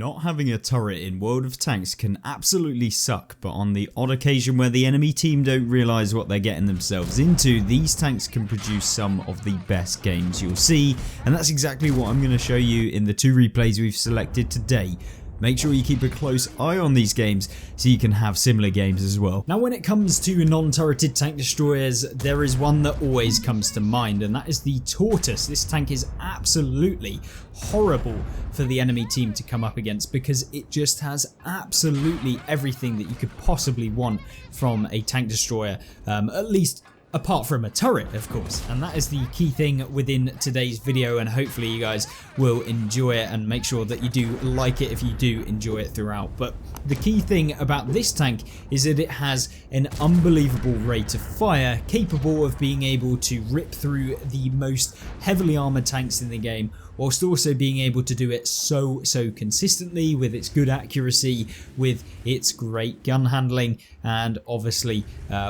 Not having a turret in World of Tanks can absolutely suck, but on the odd occasion where the enemy team don't realise what they're getting themselves into, these tanks can produce some of the best games you'll see, and that's exactly what I'm going to show you in the two replays we've selected today. Make sure you keep a close eye on these games so you can have similar games as well. Now when it comes to non-turreted tank destroyers, there is one that always comes to mind, and that is the Tortoise. This tank is absolutely horrible for the enemy team to come up against because it just has absolutely everything that you could possibly want from a tank destroyer, at least apart from a turret, of course, and that is the key thing within today's video, and hopefully you guys will enjoy it, and make sure that you do like it if you do enjoy it throughout. But the key thing about this tank is that it has an unbelievable rate of fire, capable of being able to rip through the most heavily armored tanks in the game, whilst also being able to do it so consistently with its good accuracy, with its great gun handling, and obviously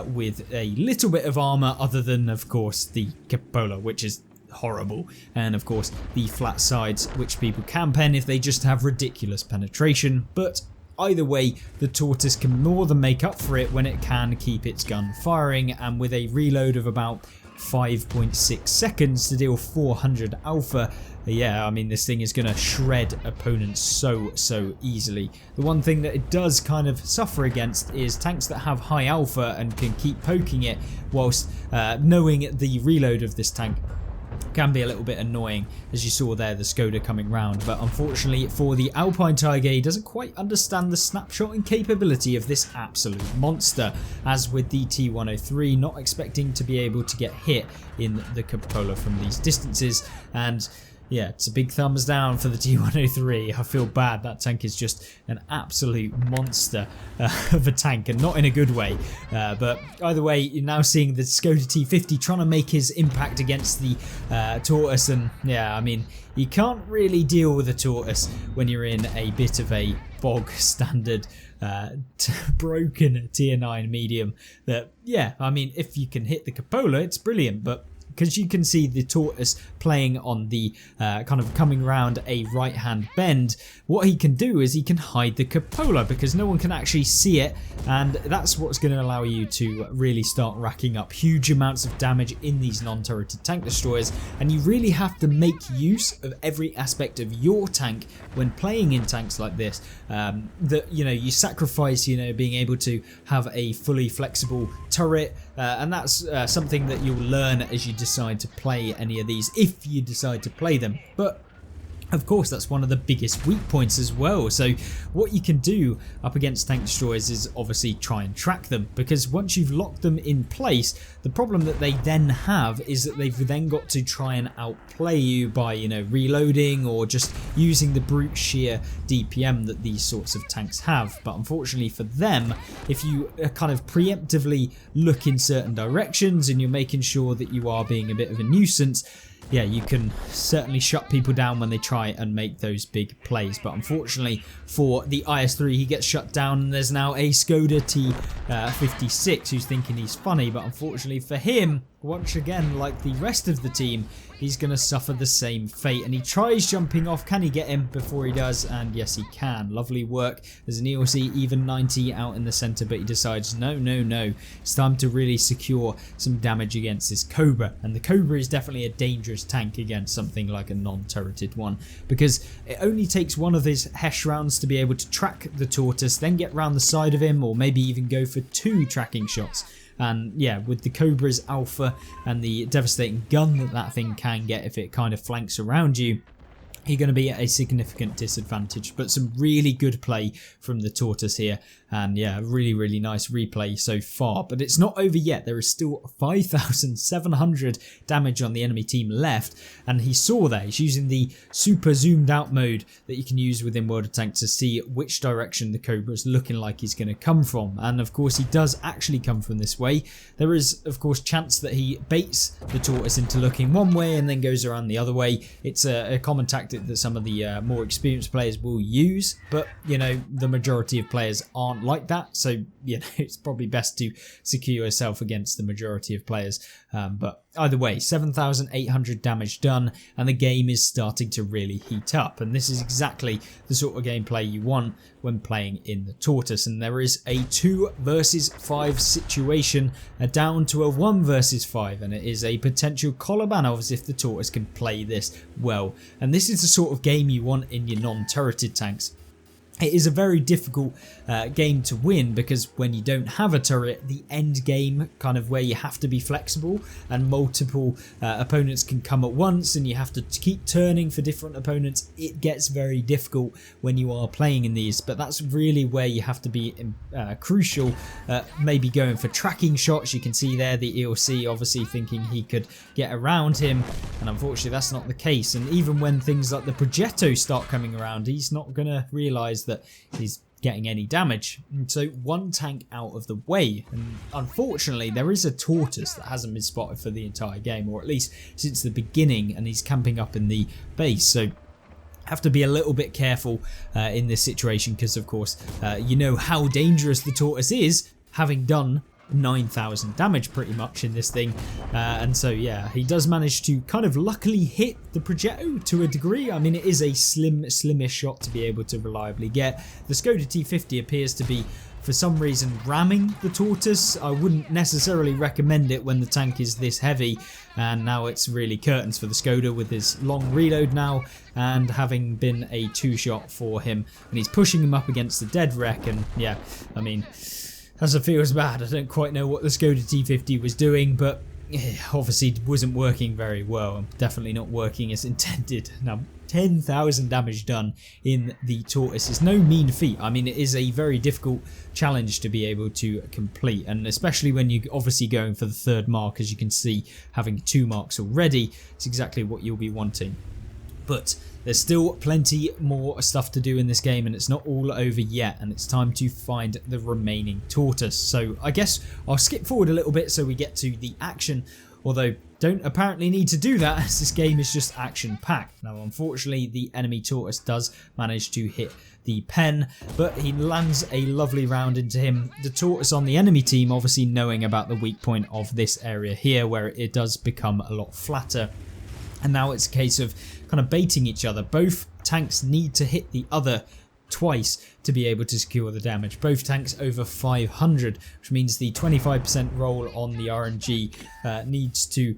with a little bit of armor other than, of course, the cupola, which is horrible, and of course the flat sides, which people can pen if they just have ridiculous penetration. But either way, the Tortoise can more than make up for it when it can keep its gun firing, and with a reload of about 5.6 seconds to deal 400 alpha, yeah, I mean, this thing is going to shred opponents so easily. The one thing that it does kind of suffer against is tanks that have high alpha and can keep poking it, whilst knowing the reload of this tank can be a little bit annoying, as you saw there, the Skoda coming round. But unfortunately for the Alpine Tiger, he doesn't quite understand the snapshotting capability of this absolute monster, as with the T103 not expecting to be able to get hit in the cupola from these distances. And yeah, it's a big thumbs down for the T103. I feel bad. That tank is just an absolute monster of a tank, and not in a good way. But either way, you're now seeing the Skoda T50 trying to make his impact against the Tortoise. And yeah, I mean, you can't really deal with a Tortoise when you're in a bit of a bog standard broken tier 9 medium. That, yeah, I mean, if you can hit the cupola, it's brilliant. But because you can see the Tortoise playing on the kind of coming round a right hand bend, what he can do is he can hide the cupola because no one can actually see it, and that's what's going to allow you to really start racking up huge amounts of damage in these non-turreted tank destroyers. And you really have to make use of every aspect of your tank when playing in tanks like this. That, you know, you sacrifice, you know, being able to have a fully flexible turret, and that's something that you'll learn as you decide to play any of these, if you decide to play them. But of course, that's one of the biggest weak points as well. So what you can do up against tank destroyers is obviously try and track them, because once you've locked them in place, the problem that they then have is that they've then got to try and outplay you by, you know, reloading or just using the brute sheer DPM that these sorts of tanks have. But unfortunately for them, if you kind of preemptively look in certain directions and you're making sure that you are being a bit of a nuisance, yeah, you can certainly shut people down when they try and make those big plays. But unfortunately for the IS-3, he gets shut down, and there's now a Skoda T56 who's thinking he's funny. But unfortunately for him, once again, like the rest of the team, he's going to suffer the same fate. And he tries jumping off. Can he get him before he does? And yes, he can. Lovely work. There's an ELC even 90 out in the centre, but he decides no. It's time to really secure some damage against this Cobra. And the Cobra is definitely a dangerous tank against something like a non-turreted one, because it only takes one of his Hesh rounds to be able to track the Tortoise, then get round the side of him, or maybe even go for 2 tracking shots. And yeah, with the Cobra's alpha and the devastating gun that thing can get if it kind of flanks around you, you're going to be at a significant disadvantage. But some really good play from the Tortoise here, and yeah, really nice replay so far. But it's not over yet. There is still 5,700 damage on the enemy team left, and he saw that he's using the super zoomed out mode that you can use within World of Tanks to see which direction the Cobra is looking like he's going to come from. And of course he does actually come from this way. There is of course chance that he baits the Tortoise into looking one way and then goes around the other way. It's a common tactic that some of the more experienced players will use, but you know, the majority of players aren't like that, so you know, it's probably best to secure yourself against the majority of players. But either way, 7,800 damage done, and the game is starting to really heat up. And this is exactly the sort of gameplay you want when playing in the Tortoise. And there is a 2 versus 5 situation, down to a 1 versus 5, and it is a potential collar ban of if the Tortoise can play this well. And this is the sort of game you want in your non-turreted tanks. It is a very difficult game to win because when you don't have a turret, the end game kind of where you have to be flexible and multiple opponents can come at once and you have to keep turning for different opponents, it gets very difficult when you are playing in these. But that's really where you have to be crucial, maybe going for tracking shots. You can see there the ELC obviously thinking he could get around him, and unfortunately that's not the case. And even when things like the Progetto start coming around, he's not going to realise that he's getting any damage. And so one tank out of the way, and unfortunately there is a Tortoise that hasn't been spotted for the entire game, or at least since the beginning, and he's camping up in the base. So have to be a little bit careful in this situation because of course you know how dangerous the Tortoise is, having done 9,000 damage pretty much in this thing, and so yeah, he does manage to kind of luckily hit the Progetto to a degree. I mean, it is a slimish shot to be able to reliably get. The Skoda T50 appears to be for some reason ramming the Tortoise. I wouldn't necessarily recommend it when the tank is this heavy, and now it's really curtains for the Skoda with his long reload now and having been a 2-shot for him, and he's pushing him up against the dead wreck. And yeah, I mean, as it feels bad, I don't quite know what the Skoda T50 was doing, but obviously wasn't working very well. Definitely not working as intended. Now, 10,000 damage done in the Tortoise is no mean feat. I mean, it is a very difficult challenge to be able to complete, and especially when you're obviously going for the 3rd mark, as you can see, having 2 marks already, it's exactly what you'll be wanting. But there's still plenty more stuff to do in this game, and it's not all over yet, and it's time to find the remaining Tortoise. So I guess I'll skip forward a little bit so we get to the action, although don't apparently need to do that as this game is just action packed. Now unfortunately the enemy Tortoise does manage to hit the pen, but he lands a lovely round into him. The Tortoise on the enemy team obviously knowing about the weak point of this area here where it does become a lot flatter, and now it's a case of kind of baiting each other. Both tanks need to hit the other twice to be able to secure the damage. Both tanks over 500, which means the 25% roll on the RNG needs to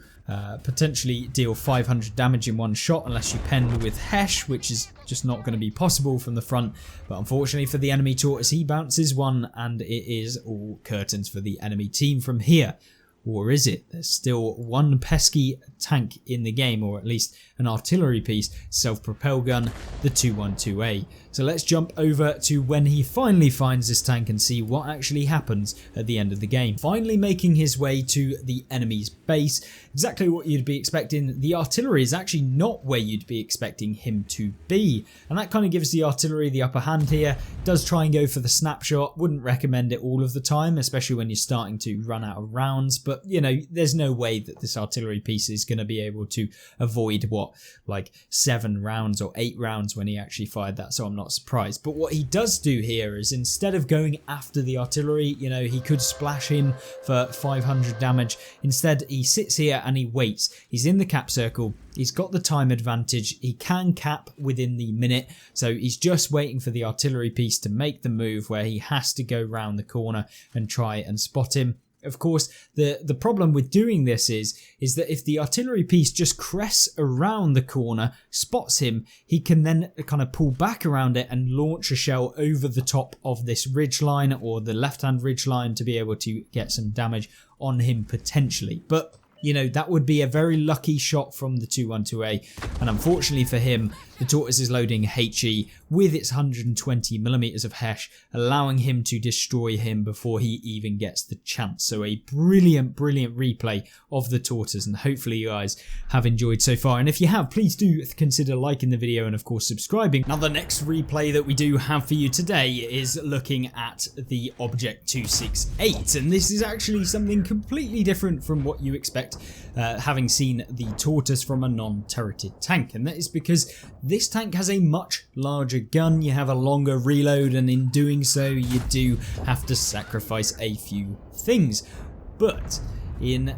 potentially deal 500 damage in one shot unless you pen with Hesh, which is just not going to be possible from the front. But unfortunately for the enemy Tortoise, he bounces one and it is all curtains for the enemy team from here. Or is it? There's still one pesky tank in the game, or at least an artillery piece, self-propelled gun, the 212A. So let's jump over to when he finally finds this tank and see what actually happens at the end of the game. Finally making his way to the enemy's base, exactly what you'd be expecting. The artillery is actually not where you'd be expecting him to be, and that kind of gives the artillery the upper hand here. Does try and go for the snapshot, wouldn't recommend it all of the time, especially when you're starting to run out of rounds, but you know, there's no way that this artillery piece is going to be able to avoid what, like 7 rounds or 8 rounds when he actually fired that, so I'm not surprised. But what he does do here is, instead of going after the artillery, you know, he could splash him for 500 damage. Instead he sits here and he waits. He's in the cap circle, he's got the time advantage, he can cap within the minute, so he's just waiting for the artillery piece to make the move where he has to go round the corner and try and spot him. Of course, the problem with doing this is that if the artillery piece just crests around the corner, spots him, he can then kind of pull back around it and launch a shell over the top of this ridge line or the left-hand ridge line to be able to get some damage on him potentially. But you know, that would be a very lucky shot from the 212A, and unfortunately for him, the Tortoise is loading HE with its 120mm of Hesh, allowing him to destroy him before he even gets the chance. So a brilliant replay of the Tortoise, and hopefully you guys have enjoyed so far. And if you have, please do consider liking the video and of course subscribing. Now the next replay that we do have for you today is looking at the Object 268, and this is actually something completely different from what you expect having seen the Tortoise from a non-turreted tank, and that is because this tank has a much larger gun, you have a longer reload, and in doing so you do have to sacrifice a few things. But in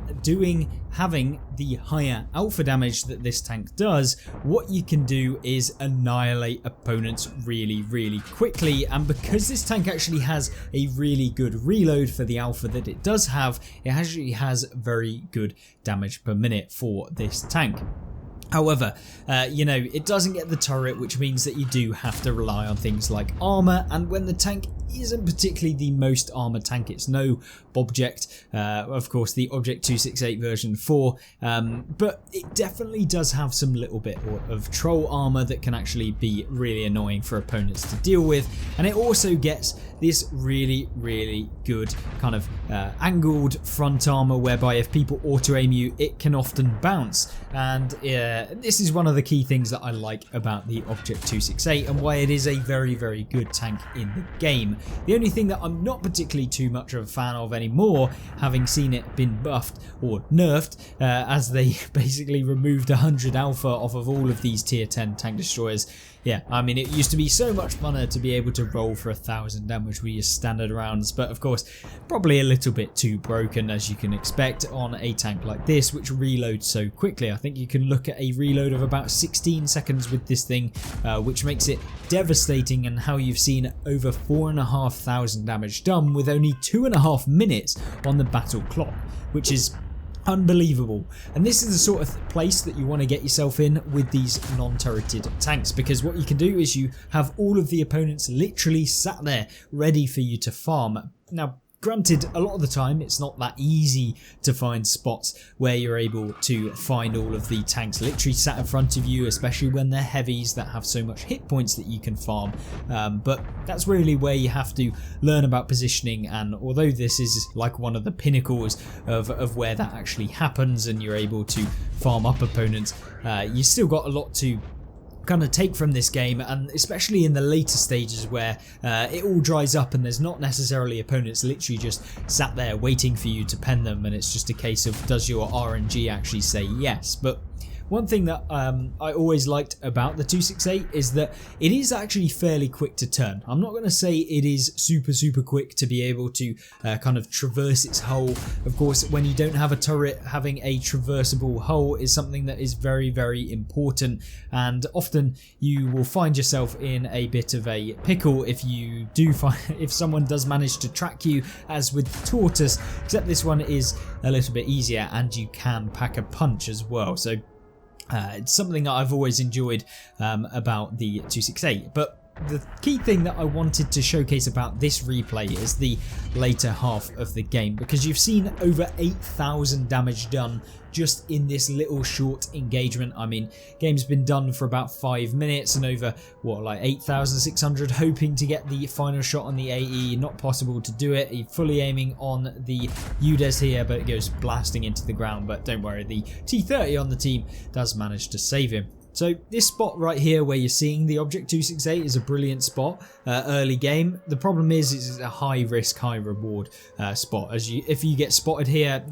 having the higher alpha damage that this tank does, what you can do is annihilate opponents really quickly. And because this tank actually has a really good reload for the alpha that it does have, it actually has very good damage per minute for this tank. However, you know, it doesn't get the turret, which means that you do have to rely on things like armor, and when the tank isn't particularly the most armor tank, it's no Object, of course the Object 268 version 4, but it definitely does have some little bit of troll armor that can actually be really annoying for opponents to deal with, and it also gets this really good kind of angled front armor whereby if people auto aim you it can often bounce, and this is one of the key things that I like about the Object 268 and why it is a very good tank in the game. The only thing that I'm not particularly too much of a fan of anymore, having seen it been buffed or nerfed, as they basically removed 100 alpha off of all of these tier 10 tank destroyers. Yeah, I mean, it used to be so much funner to be able to roll for 1000 damage with your standard rounds, but of course probably a little bit too broken, as you can expect on a tank like this which reloads so quickly. I think you can look at a reload of about 16 seconds with this thing, which makes it devastating, and how you've seen over 4,500 damage done with only 2.5 minutes on the battle clock, which is unbelievable. And this is the sort of place that you want to get yourself in with these non-turreted tanks, because what you can do is you have all of the opponents literally sat there ready for you to farm. Now granted, a lot of the time it's not that easy to find spots where you're able to find all of the tanks literally sat in front of you, especially when they're heavies that have so much hit points that you can farm, but that's really where you have to learn about positioning. And although this is like one of the pinnacles of where that actually happens and you're able to farm up opponents, you still got a lot to kind of take from this game, and especially in the later stages where it all dries up and there's not necessarily opponents literally just sat there waiting for you to pen them, and it's just a case of does your RNG actually say yes. But one thing that I always liked about the 268 is that it is actually fairly quick to turn. I'm not going to say it is super quick to be able to kind of traverse its hull. Of course, when you don't have a turret, having a traversable hull is something that is very important, and often you will find yourself in a bit of a pickle if you do find if someone does manage to track you, as with Tortoise, except this one is a little bit easier and you can pack a punch as well. So it's something that I've always enjoyed about the 268. But the key thing that I wanted to showcase about this replay is the later half of the game, because you've seen over 8,000 damage done just in this little short engagement. I mean, game's been done for about 5 minutes and over what, like 8,600, hoping to get the final shot on the AE. Not possible to do it. He's fully aiming on the UDES here, but it goes blasting into the ground. But don't worry, the T30 on the team does manage to save him. So this spot right here where you're seeing the Object 268 is a brilliant spot early game. The problem is it's a high risk, high reward spot. If you get spotted here,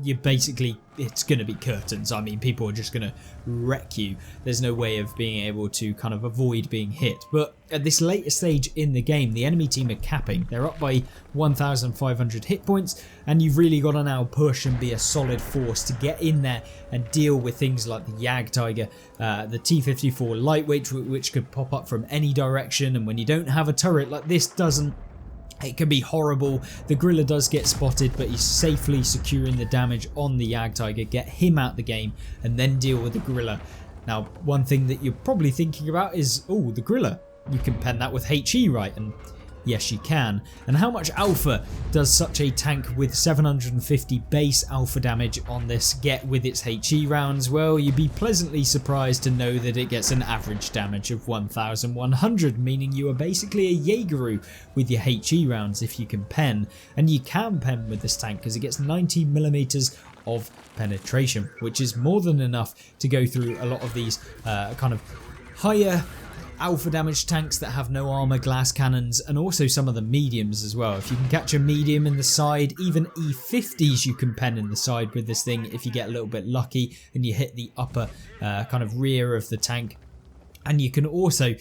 it's going to be curtains. I mean, people are just going to wreck you. There's no way of being able to kind of avoid being hit. But at this later stage in the game, the enemy team are capping. They're up by 1,500 hit points, and you've really got to now push and be a solid force to get in there and deal with things like the Jagdtiger, the T54 lightweight, which could pop up from any direction, and when you don't have a turret like this doesn't, it can be horrible. The Gorilla does get spotted, but he's safely securing the damage on the Jagdtiger, get him out the game, and then deal with the Gorilla. Now, one thing that you're probably thinking about is, oh, the Gorilla, you can pen that with HE, right? And yes, you can. And how much alpha does such a tank with 750 base alpha damage on this get with its HE rounds? Well, you'd be pleasantly surprised to know that it gets an average damage of 1,100, meaning you are basically a Jaegeru with your HE rounds if you can pen. And you can pen with this tank because it gets 90mm of penetration, which is more than enough to go through a lot of these kind of higher alpha damage tanks that have no armor, glass cannons, and also some of the mediums as well. If you can catch a medium in the side, even E50s you can pen in the side with this thing if you get a little bit lucky and you hit the upper kind of rear of the tank. And you can also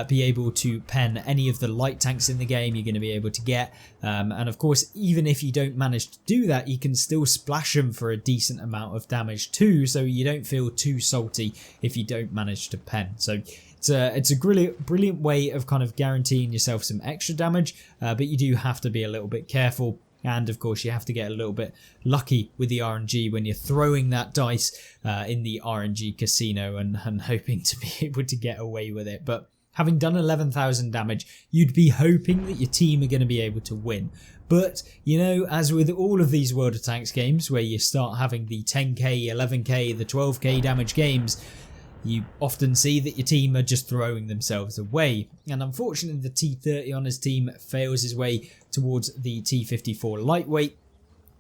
be able to pen any of the light tanks in the game you're going to be able to get. And of course, even if you don't manage to do that, you can still splash them for a decent amount of damage too, so you don't feel too salty if you don't manage to pen. So it's a brilliant way of kind of guaranteeing yourself some extra damage, but you do have to be a little bit careful. And of course, you have to get a little bit lucky with the RNG when you're throwing that dice in the RNG casino and hoping to be able to get away with it. But having done 11,000 damage, you'd be hoping that your team are going to be able to win. But, you know, as with all of these World of Tanks games where you start having the 10k, 11k, the 12k damage games, you often see that your team are just throwing themselves away. And unfortunately, the T30 on his team fails his way towards the T54 lightweight,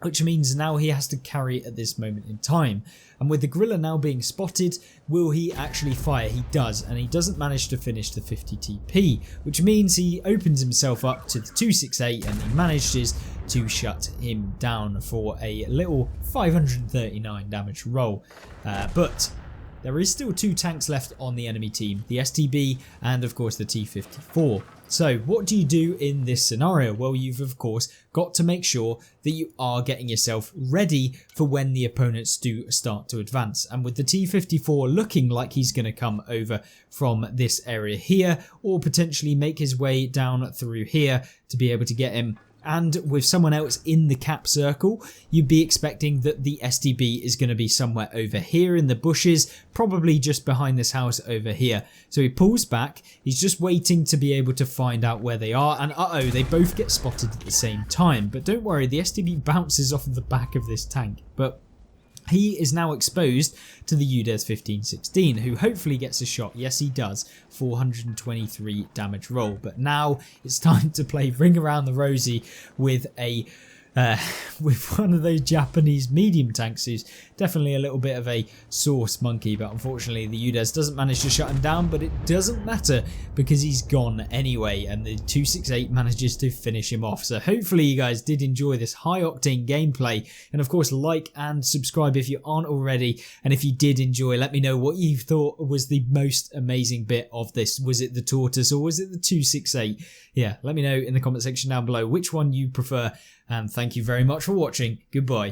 which means now he has to carry at this moment in time. And with the gorilla now being spotted, will he actually fire? He does, and he doesn't manage to finish the 50 TP, which means he opens himself up to the 268 and he manages to shut him down for a little 539 damage roll. But there is still 2 tanks left on the enemy team, the STB and of course the T54. So what do you do in this scenario? Well, you've of course got to make sure that you are getting yourself ready for when the opponents do start to advance. And with the T54 looking like he's going to come over from this area here, or potentially make his way down through here to be able to get him, and with someone else in the cap circle, you'd be expecting that the STB is going to be somewhere over here in the bushes, probably just behind this house over here. So he pulls back, he's just waiting to be able to find out where they are, and they both get spotted at the same time. But don't worry, the STB bounces off of the back of this tank. But he is now exposed to the UDES 1516, who hopefully gets a shot. Yes, he does. 423 damage roll. But now it's time to play Ring Around the Rosie with a with one of those Japanese medium tanks who's definitely a little bit of a sauce monkey, but unfortunately the UDES doesn't manage to shut him down, but it doesn't matter because he's gone anyway, and the 268 manages to finish him off. So hopefully you guys did enjoy this high octane gameplay, and of course like and subscribe if you aren't already, and if you did enjoy, let me know what you thought was the most amazing bit of this. Was it the Tortoise or was it the 268? Yeah, let me know in the comment section down below which one you prefer, and thank you very much for watching. Goodbye.